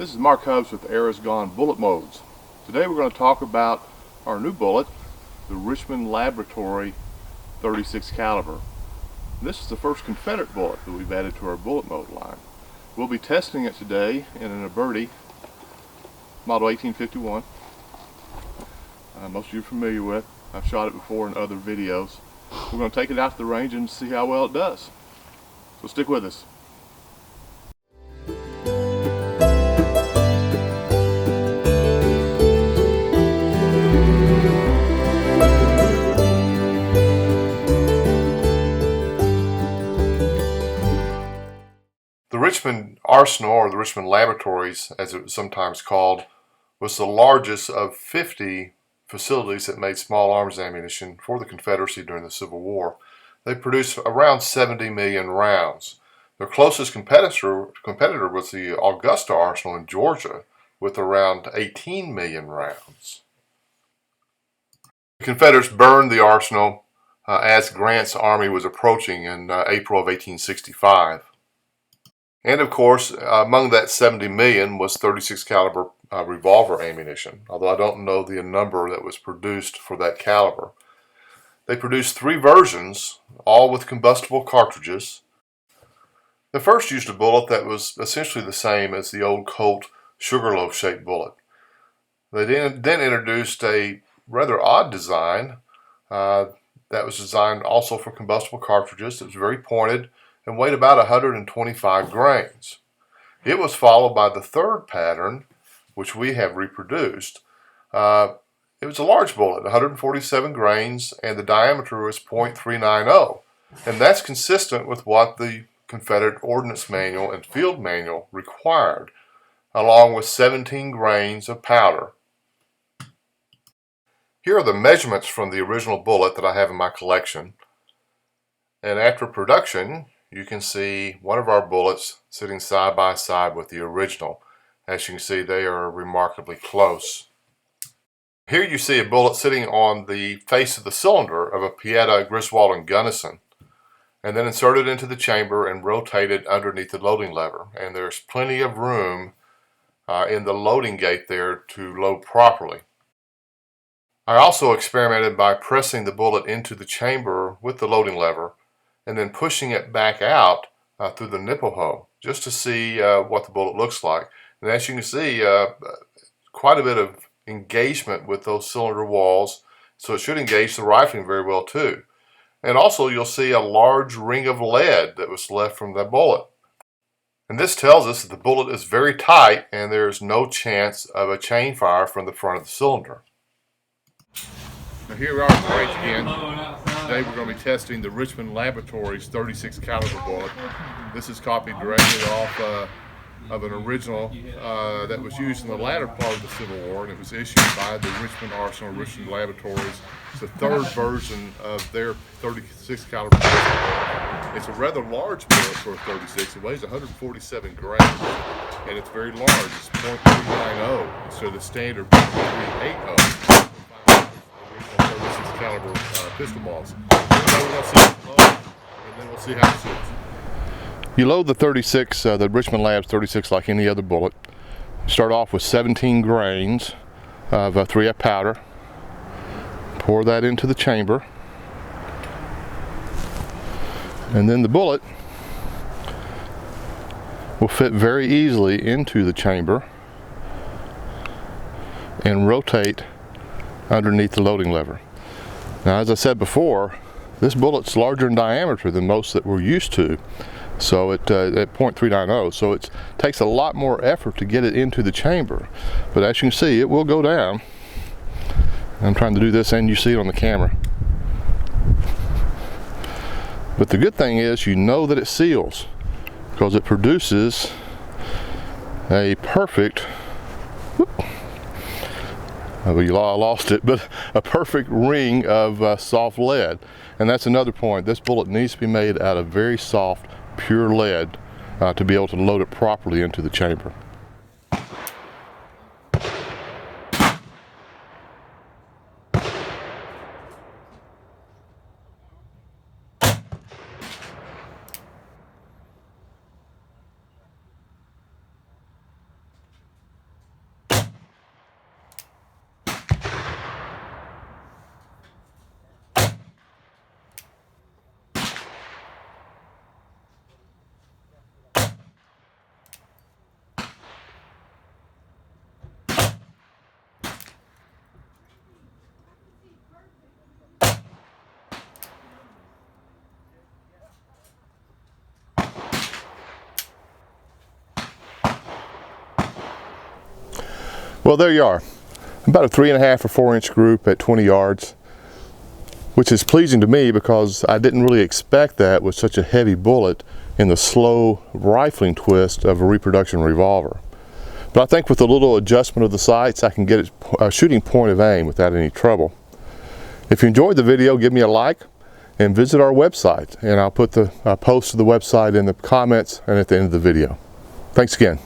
This is Mark Hubbs with Era's Gone Bullet Modes. Today we're going to talk about our new bullet, the Richmond Laboratory 36 caliber. This is the first Confederate bullet that we've added to our bullet mode line. We'll be testing it today in an Aberti model 1851. Most of you are familiar with. I've shot it before in other videos. We're going to take it out to the range and see how well it does. So stick with us. The Richmond Arsenal, or the Richmond Laboratories, as it was sometimes called, was the largest of 50 facilities that made small arms ammunition for the Confederacy during the Civil War. They produced around 70 million rounds. Their closest competitor was the Augusta Arsenal in Georgia, with around 18 million rounds. The Confederates burned the arsenal as Grant's army was approaching in April of 1865. And of course, among that 70 million was 36 caliber revolver ammunition, although I don't know the number that was produced for that caliber. They produced 3 versions, all with combustible cartridges. The first used a bullet that was essentially the same as the old Colt Sugarloaf shaped bullet. They then introduced a rather odd design that was designed also for combustible cartridges. It was very pointed and weighed about 125 grains. It was followed by the third pattern, which we have reproduced. It was a large bullet, 147 grains, and the diameter was .390, and that's consistent with what the Confederate Ordnance Manual and Field Manual required, along with 17 grains of powder. Here are the measurements from the original bullet that I have in my collection, and after production you can see one of our bullets sitting side by side with the original. As you can see, they are remarkably close. Here you see a bullet sitting on the face of the cylinder of a Pietta, Griswold & Gunnison, and then inserted into the chamber and rotated underneath the loading lever. And there's plenty of room in the loading gate there to load properly. I also experimented by pressing the bullet into the chamber with the loading lever and then pushing it back out through the nipple hole just to see what the bullet looks like. And as you can see, quite a bit of engagement with those cylinder walls, so it should engage the rifling very well too. And also you'll see a large ring of lead that was left from the bullet. And this tells us that the bullet is very tight and there's no chance of a chain fire from the front of the cylinder. Now here we are at the range again. Today we're going to be testing the Richmond Laboratories 36 caliber bullet. This is copied directly off of an original that was used in the latter part of the Civil War, and it was issued by the Richmond Arsenal, Richmond Laboratories. It's the third version of their 36 caliber bullet. It's a rather large bullet for a 36. It weighs 147 grams, and it's very large. It's .390 instead of the standard .380. Caliber pistol balls. And then we'll see how it shoots. You load the 36, the Richmond Labs 36, like any other bullet. Start off with 17 grains of 3F powder. Pour that into the chamber, and then the bullet will fit very easily into the chamber and rotate underneath the loading lever. Now, as I said before, this bullet's larger in diameter than most that we're used to, so at .390, so it takes a lot more effort to get it into the chamber. But as you can see, it will go down. I'm trying to do this and you see it on the camera. But the good thing is you know that it seals, because it produces a perfect, I lost it, but a perfect ring of soft lead. And that's another point. This bullet needs to be made out of very soft, pure lead to be able to load it properly into the chamber. Well, there you are. About a 3.5 or 4 inch group at 20 yards, which is pleasing to me because I didn't really expect that with such a heavy bullet in the slow rifling twist of a reproduction revolver. But I think with a little adjustment of the sights, I can get a shooting point of aim without any trouble. If you enjoyed the video, give me a like and visit our website, and I'll put the post to the website in the comments and at the end of the video. Thanks again.